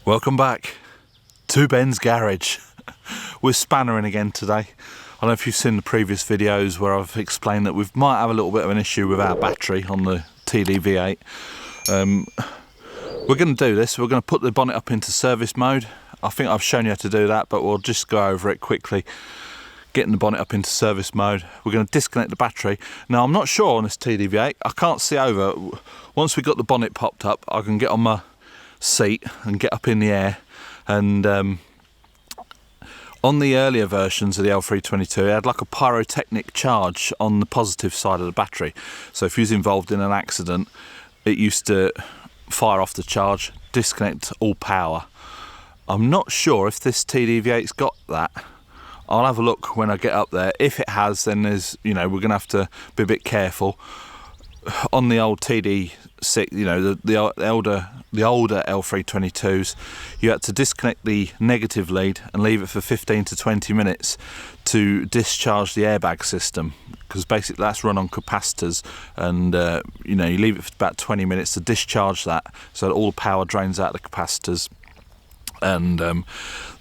Welcome back to Ben's garage. We're spannering again today. I don't know if you've seen the previous videos where I've explained that we might have a little bit of an issue with our battery on the Tdv8. We're going to do this. We're going to put the bonnet up into service mode. I think I've shown you how to do that, but we'll just go over it quickly. Getting the bonnet up into service mode. We're going to disconnect the battery. Now I'm not sure on this Tdv8. I can't see over. Once we got the bonnet popped up, I can get on my seat and get up in the air. And on the earlier versions of the L322, it had like a pyrotechnic charge on the positive side of the battery. So if you was involved in an accident, it used to fire off the charge, disconnect all power. I'm not sure if this Tdv8's got that. I'll have a look when I get up there. If it has, then there's, you know, we're gonna have to be a bit careful. On the old TD6, you know, the older L322s, you had to disconnect the negative lead and leave it for 15 to 20 minutes to discharge the airbag system, because basically that's run on capacitors, and you know, you leave it for about 20 minutes to discharge that so that all the power drains out the capacitors, and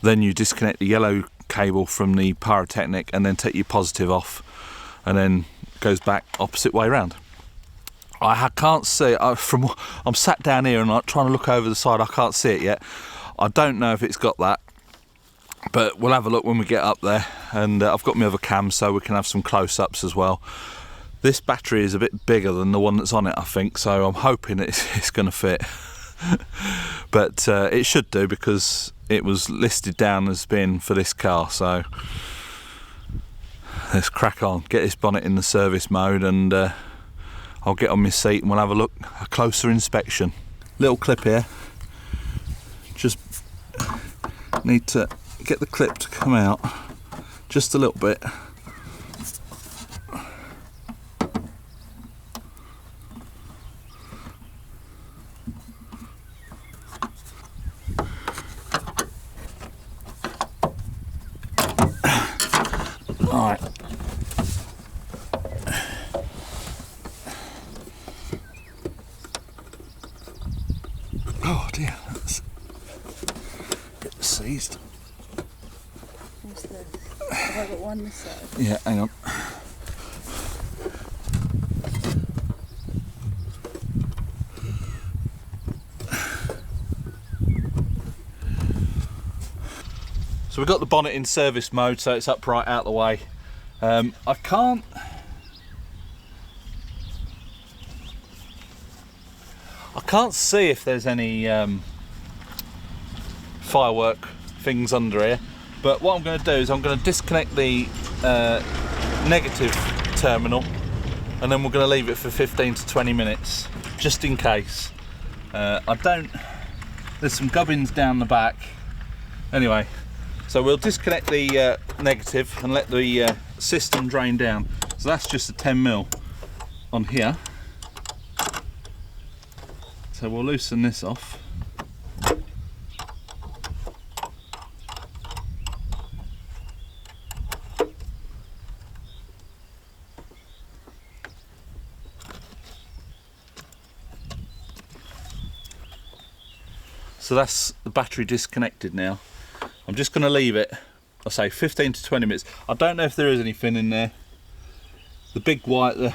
then you disconnect the yellow cable from the pyrotechnic and then take your positive off, and then goes back opposite way around. I can't see I'm sat down here and I'm trying to look over the side. I can't see it yet. I don't know if it's got that, but we'll have a look when we get up there. And I've got my other cam so we can have some close-ups as well. This battery is a bit bigger than the one that's on it, I think, so I'm hoping it's going to fit. But it should do, because it was listed down as being for this car. So let's crack on, get this bonnet in the service mode, and I'll get on my seat and we'll have a closer inspection. Little clip here. Just need to get the clip to come out just a little bit. Alright. Oh dear, that's get seized. What's this? Have I got one this side? Yeah, hang on. So we've got the bonnet in service mode, so it's upright out the way. I can't see if there's any firework things under here, but what I'm going to do is I'm going to disconnect the negative terminal, and then we're going to leave it for 15 to 20 minutes just in case. There's some gubbins down the back anyway, so we'll disconnect the negative and let the system drain down. So that's just a 10mm on here. So we'll loosen this off. So that's the battery disconnected now. I'm just going to leave it, I say 15 to 20 minutes. I don't know if there is anything in there. The big white, the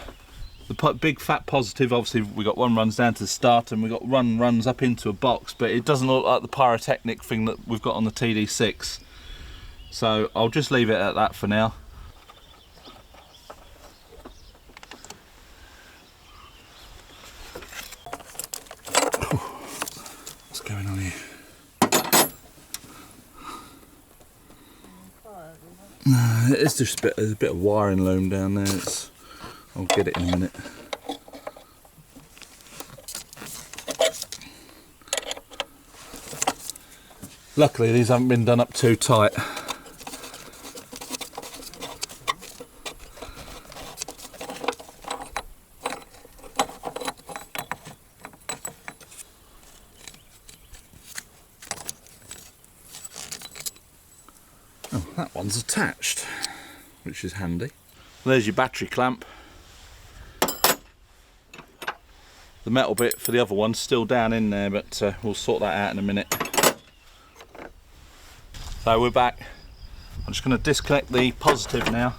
big fat positive, obviously we got one runs down to the start and we got one runs up into a box, but it doesn't look like the pyrotechnic thing that we've got on the TD6. So I'll just leave it at that for now. What's going on here? No, it's just there's a bit of wiring loom down there. I'll get it in a minute. Luckily these haven't been done up too tight. Oh, that one's attached, which is handy. There's your battery clamp. The metal bit for the other one's still down in there, but we'll sort that out in a minute. So we're back. I'm just going to disconnect the positive now,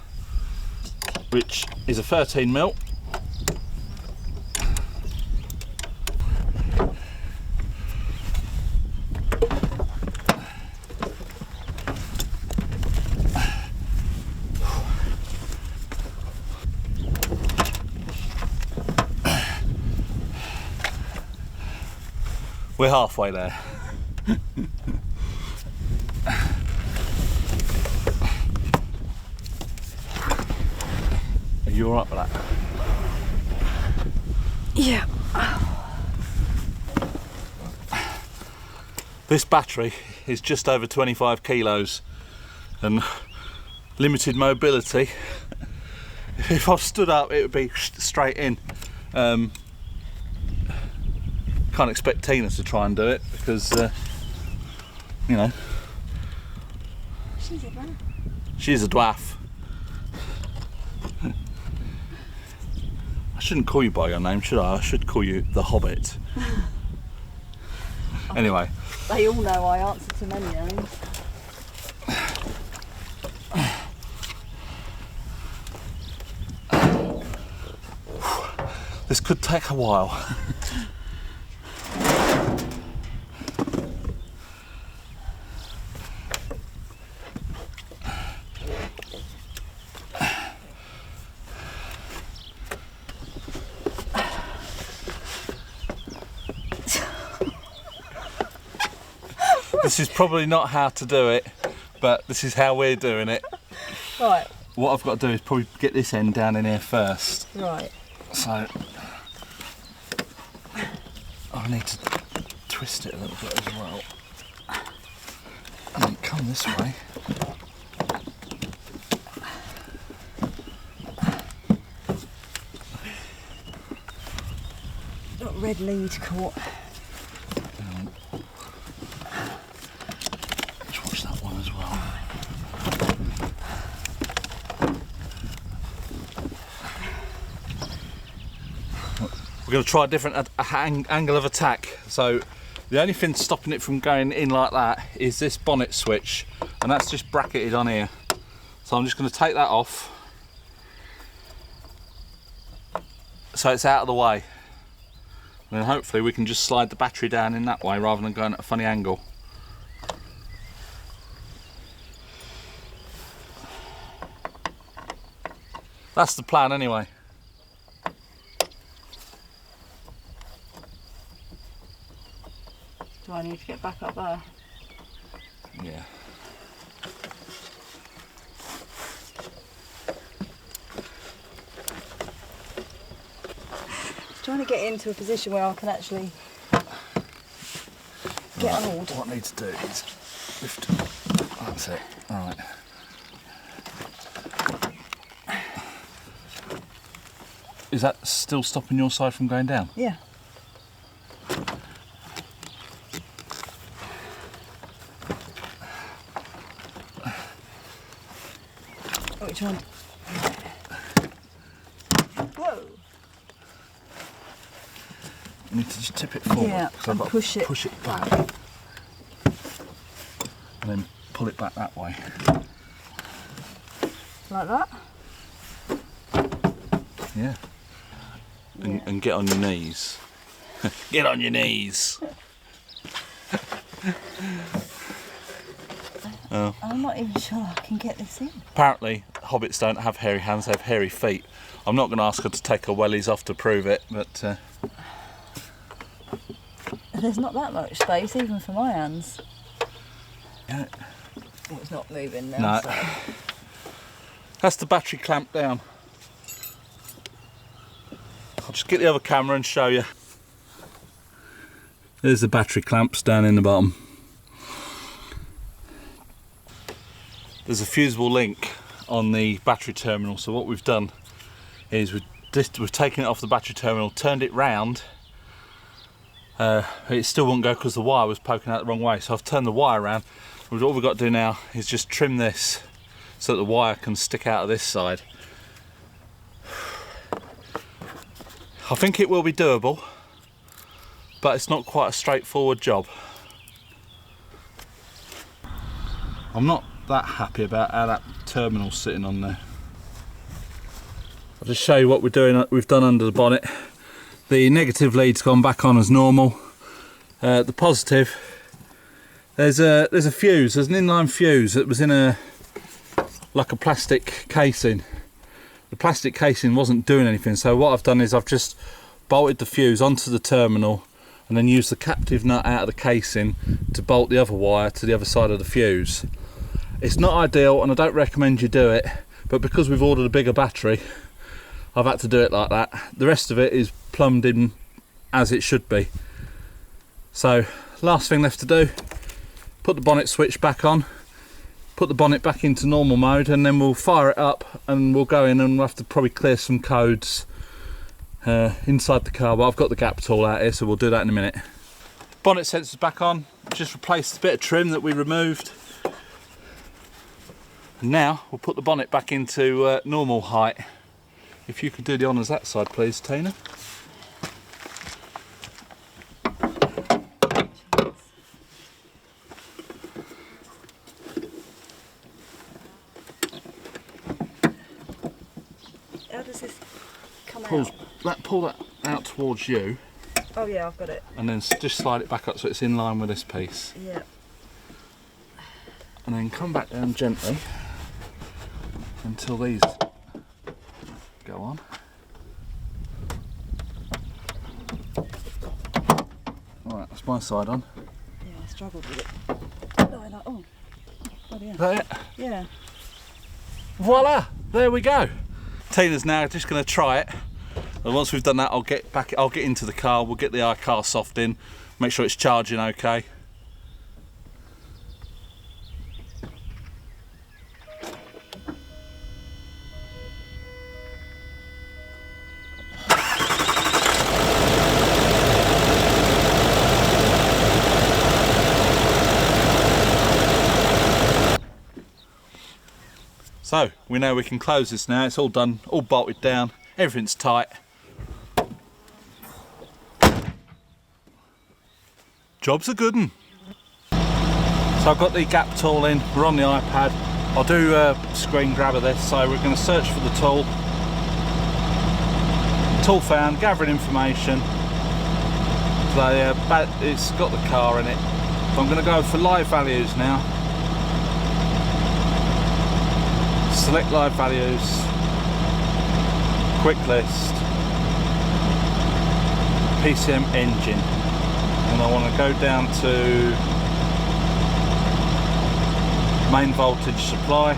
which is a 13mm. We're halfway there. Are you alright with that? Yeah. This battery is just over 25 kilos and limited mobility. If I stood up, it would be straight in. Can't expect Tina to try and do it because, you know, She's a dwarf. she's a dwarf. I shouldn't call you by your name, should I? I should call you the Hobbit. Anyway. They all know I answer to many names. This could take a while. This is probably not how to do it, but this is how we're doing it. Right. What I've got to do is probably get this end down in here first. Right. So I need to twist it a little bit as well. And then come this way. Got red lead caught. Let's watch that one as well. We're going to try a different angle of attack. So the only thing stopping it from going in like that is this bonnet switch, and that's just bracketed on here. So I'm just going to take that off so it's out of the way, and then hopefully we can just slide the battery down in that way rather than going at a funny angle. That's the plan anyway. Do I need to get back up there? Yeah. Trying to get into a position where I can actually get on hold. What I need to do is lift. That's it. All right. Is that still stopping your side from going down? Yeah. Which one? Whoa. You need to just tip it forward. Yeah, 'cause I've and got to push it back. And then pull it back that way. Like that? Yeah. And get on your knees. Get on your knees. Oh. I'm not even sure I can get this in. Apparently, hobbits don't have hairy hands, they have hairy feet. I'm not going to ask her to take her wellies off to prove it, but... There's not that much space, even for my hands. Yeah. Oh, it's not moving now. No. So. That's the battery clamped down. I'll just get the other camera and show you. There's the battery clamps down in the bottom. There's a fusible link on the battery terminal, so what we've done is we've taken it off the battery terminal, turned it round. It still wouldn't go because the wire was poking out the wrong way, so I've turned the wire around. All we've got to do now is just trim this so that the wire can stick out of this side. I think it will be doable, but it's not quite a straightforward job. I'm not that happy about how that terminal's sitting on there. I'll just show you what we've done under the bonnet. The negative lead's gone back on as normal. The positive, there's a fuse, there's an inline fuse that was in a plastic casing. The plastic casing wasn't doing anything, so what I've done is I've just bolted the fuse onto the terminal and then used the captive nut out of the casing to bolt the other wire to the other side of the fuse. It's not ideal and I don't recommend you do it, but because we've ordered a bigger battery, I've had to do it like that. The rest of it is plumbed in as it should be. So last thing left to do, put the bonnet switch back on, put the bonnet back into normal mode, and then we'll fire it up and we'll go in and we'll have to probably clear some codes inside the car, but I've got the gap tool out here, so we'll do that in a minute. Bonnet sensors back on, just replaced a bit of trim that we removed. And now we'll put the bonnet back into normal height. If you could do the honours that side please, Tina. How does this come Pull out? that out towards you. Oh yeah, I've got it. And then just slide it back up so it's in line with this piece. Yeah. And then come back down gently until these go on. Alright, that's my side on. Yeah, I struggled with it. Oh, bloody hell. Is that it? Yeah. Voila! There we go. Tina's now just going to try it. And once we've done that, I'll get into the car, we'll get the iCar soft in, make sure it's charging okay. So, we know we can close this now, it's all done, all bolted down, everything's tight. Job's a good one. So I've got the gap tool in, we're on the iPad. I'll do a screen grab of this, so we're going to search for the tool. Tool found, gathering information. So it's got the car in it. So I'm going to go for live values now. Select live values, quick list, PCM engine, and I want to go down to main voltage supply,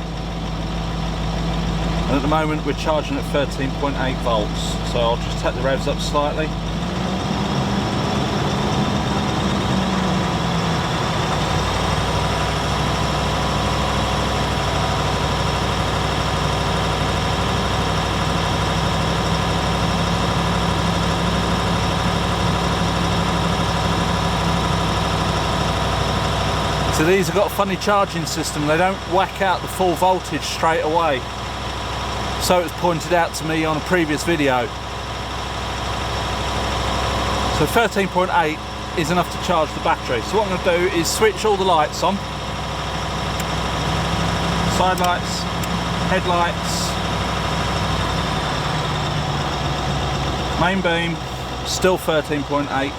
and at the moment we're charging at 13.8 volts, so I'll just take the revs up slightly. So these have got a funny charging system, they don't whack out the full voltage straight away. So it was pointed out to me on a previous video. So 13.8 is enough to charge the battery. So what I'm going to do is switch all the lights on. Side lights, headlights, main beam, still 13.8.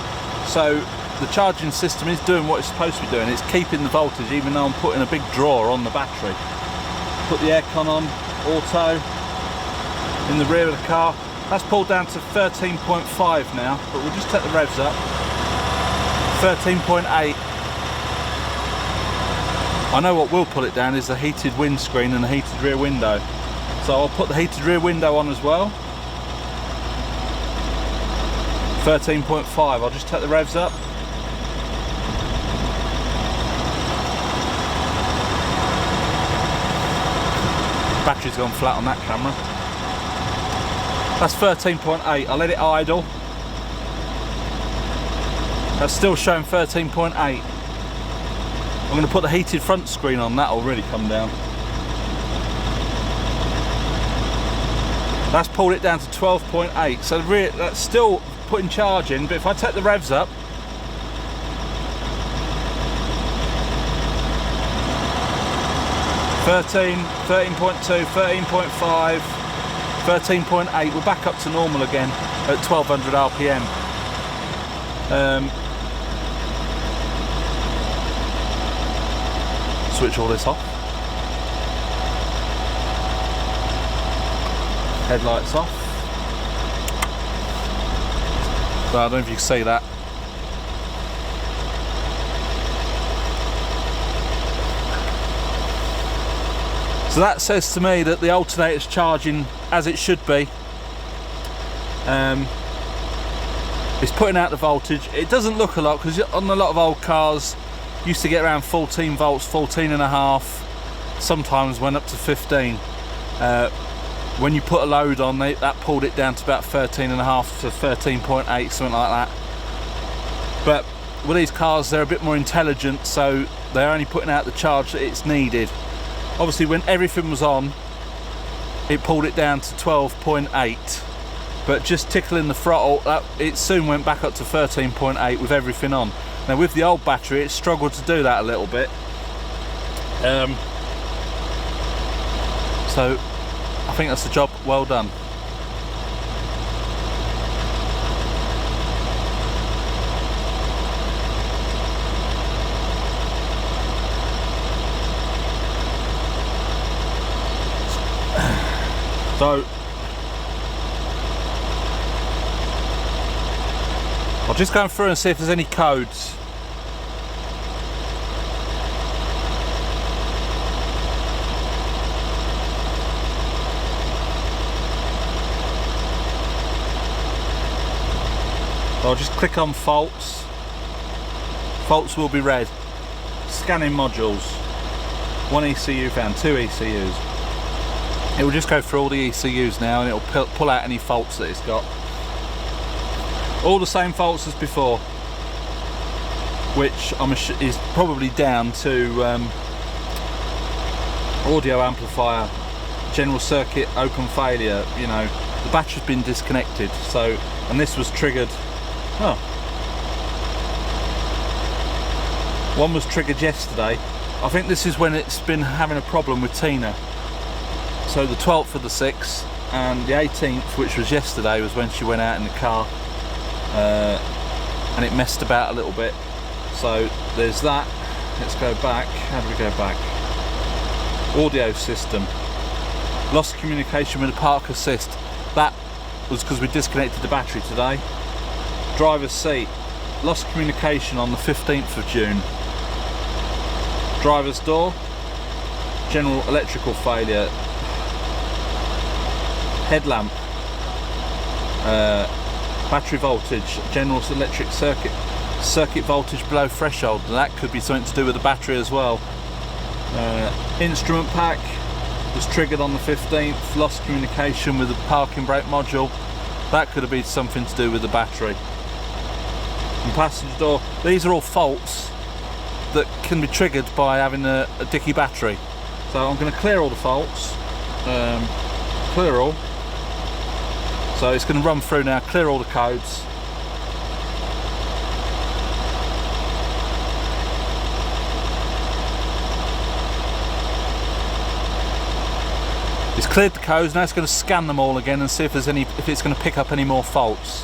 So the charging system is doing what it's supposed to be doing. It's keeping the voltage even though I'm putting a big drawer on the battery. Put the aircon on, auto, in the rear of the car. That's pulled down to 13.5 now, but we'll just take the revs up. 13.8. I know what will pull it down is the heated windscreen and the heated rear window. So I'll put the heated rear window on as well. 13.5, I'll just take the revs up. Battery's gone flat on that camera. That's 13.8, I'll let it idle. That's still showing 13.8. I'm going to put the heated front screen on, that'll really come down. That's pulled it down to 12.8, so that's still putting charge in, but if I take the revs up, 13, 13.2, 13.5, 13.8. We're back up to normal again at 1200 RPM. Switch all this off. Headlights off. So I don't know if you can see that. So that says to me that the alternator's charging as it should be. It's putting out the voltage. It doesn't look a lot because on a lot of old cars used to get around 14 volts, 14 and a half, sometimes went up to 15. When you put a load on, that pulled it down to about 13 and a half to 13.8, something like that. But with these cars, they're a bit more intelligent, so they're only putting out the charge that it's needed. Obviously, when everything was on, it pulled it down to 12.8, but just tickling the throttle, it soon went back up to 13.8 with everything on. Now with the old battery, it struggled to do that a little bit. So I think that's a job well done. So I'll just go through and see if there's any codes. So I'll just click on faults. Faults will be red. Scanning modules. 1 ECU found, 2 ECUs. It will just go through all the ECUs now and it will pull out any faults that it's got. All the same faults as before, which is probably down to audio amplifier, general circuit open failure. You know, the battery's been disconnected, so, and this was triggered. Oh, one was triggered yesterday. I think this is when it's been having a problem with Tina. So the 12th of the 6th and the 18th, which was yesterday, was when she went out in the car and it messed about a little bit. So there's that. Let's go back. How do we go back? Audio system. Lost communication with the park assist. That was because we disconnected the battery today. Driver's seat. Lost communication on the 15th of June. Driver's door. General electrical failure. Headlamp, battery voltage, general electric circuit voltage below threshold. That could be something to do with the battery as well. Instrument pack was triggered on the 15th, lost communication with the parking brake module. That could have been something to do with the battery. And passenger door, these are all faults that can be triggered by having a dicky battery. So I'm going to clear all the faults, clear all. So it's going to run through now, clear all the codes. It's cleared the codes, now it's going to scan them all again and see if there's if it's going to pick up any more faults.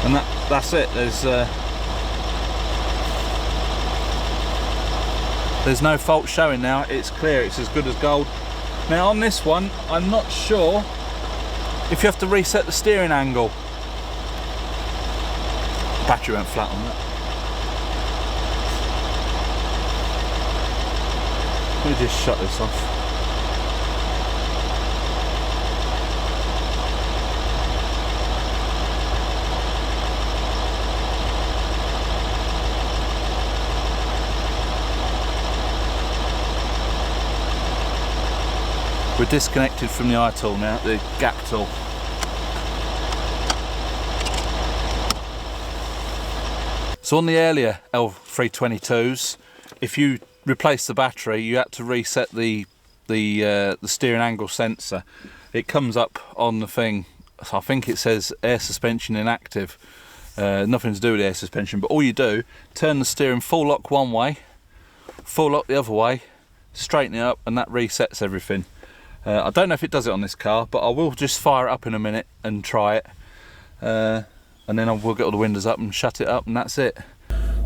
And that's it. There's no fault showing now. It's clear. It's as good as gold. Now on this one, I'm not sure if you have to reset the steering angle. Battery went flat on that. Let me just shut this off. We're disconnected from the eye tool now, the gap tool. So on the earlier L322s, if you replace the battery, you had to reset the steering angle sensor. It comes up on the thing, so I think it says air suspension inactive. Nothing to do with the air suspension, but all you do, turn the steering full lock one way, full lock the other way, straighten it up, and that resets everything. I don't know if it does it on this car, but I will just fire it up in a minute and try it, and then I will get all the windows up and shut it up, and that's it.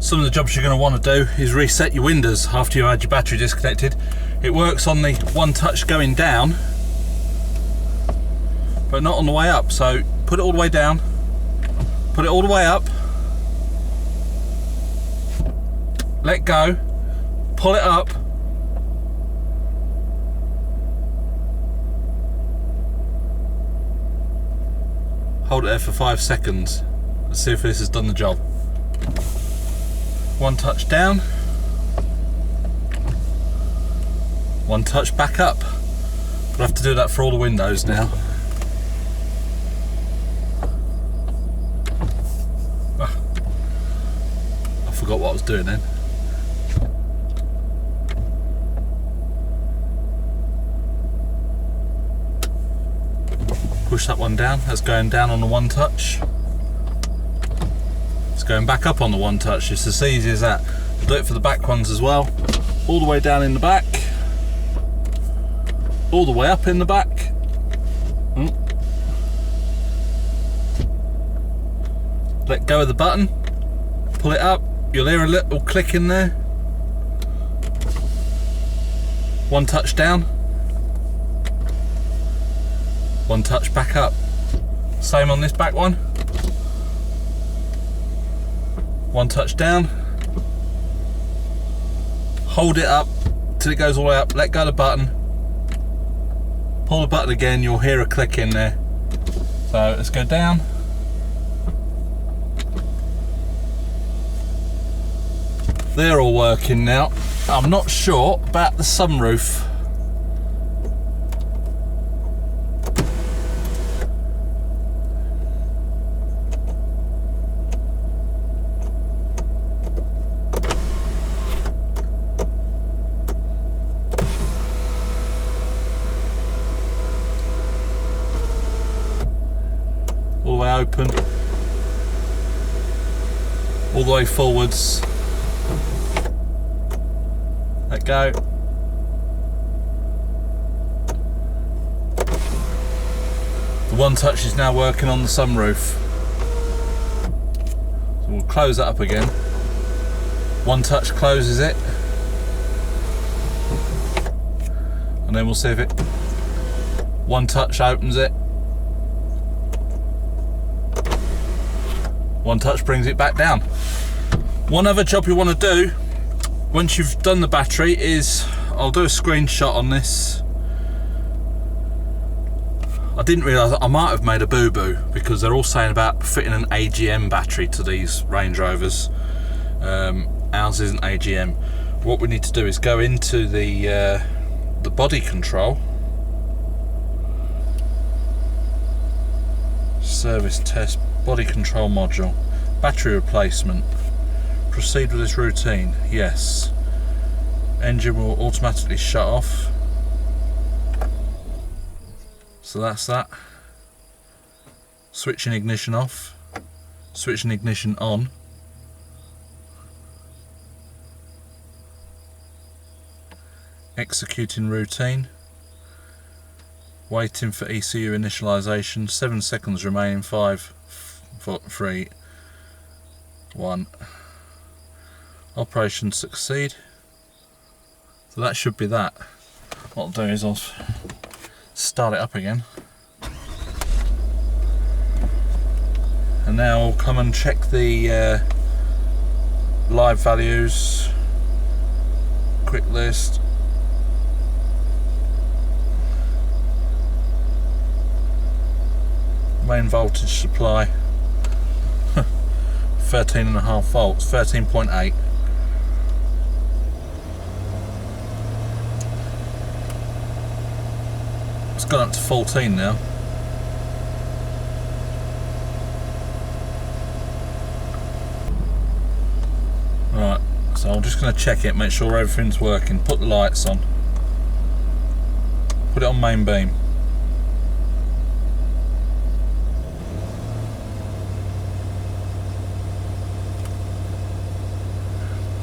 Some of the jobs you're going to want to do is reset your windows after you had your battery disconnected. It works on the one touch going down, but not on the way up. So put it all the way down, put it all the way up, let go, pull it up, hold it there for 5 seconds. Let's see if this has done the job. One touch down, one touch back up. We'll have to do that for all the windows now. I forgot what I was doing then. Push that one down, that's going down on the one touch. It's going back up on the one touch, it's as easy as that. Do it for the back ones as well. All the way down in the back, all the way up in the back. Let go of the button, pull it up, you'll hear a little click in there. One touch down, one touch back up. Same on this back one. One touch down, hold it up till it goes all the way up, let go of the button, pull the button again, you'll hear a click in there. So let's go down. They're all working now. I'm not sure about the sunroof. All the way open, all the way forwards, let go, the one touch is now working on the sunroof, so we'll close that up again. One touch closes it, and then we'll see if it, one touch opens it, one touch brings it back down. One other job you want to do once you've done the battery is, I'll do a screenshot on this. I didn't realise I might have made a boo-boo because they're all saying about fitting an AGM battery to these Range Rovers. Ours isn't AGM. What we need to do is go into the body control, service test, body control module, battery replacement, proceed with this routine, yes. Engine will automatically shut off, so that's that. Switching ignition off, switching ignition on, executing routine, waiting for ECU initialization, 7 seconds remaining, 5, 4, 3, 1. Operation succeed. So that should be that. What I'll do is I'll start it up again. And now I'll come and check the live values. Quick list. Main voltage supply. 13.5 volts, 13.8. It's gone up to 14 now. Right, so I'm just going to check it, make sure everything's working. Put the lights on. Put it on main beam.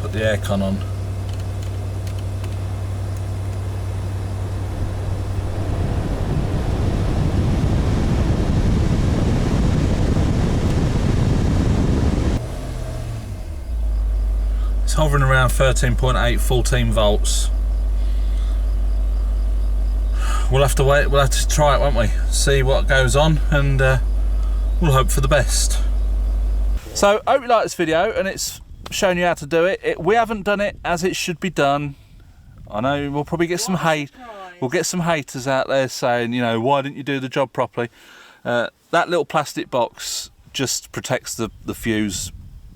put the aircon on. It's hovering around 13.8, 14 volts. We'll have to wait, we'll have to try it, won't we? See what goes on, and we'll hope for the best. So, I hope you like this video, and it's shown you how to do it. We haven't done it as it should be done. I know we'll probably get some hate. We'll get some haters out there saying, you know, why didn't you do the job properly? That little plastic box just protects the fuse.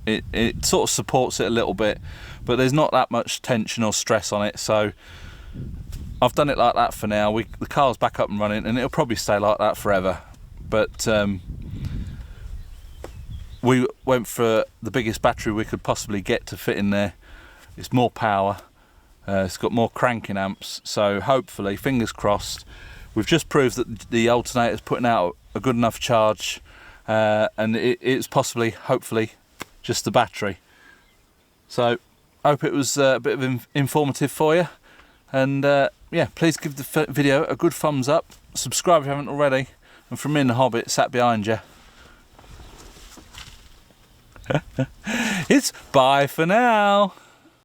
It sort of supports it a little bit, but there's not that much tension or stress on it, so I've done it like that for now. The car's back up and running, and it'll probably stay like that forever. But we went for the biggest battery we could possibly get to fit in there. It's more power, it's got more cranking amps, so hopefully, fingers crossed, we've just proved that the alternator's putting out a good enough charge, and it's possibly, hopefully, just the battery. So I hope it was a bit of informative for you, and yeah, please give the video a good thumbs up, subscribe if you haven't already, and from me and the Hobbit sat behind you, it's bye for now.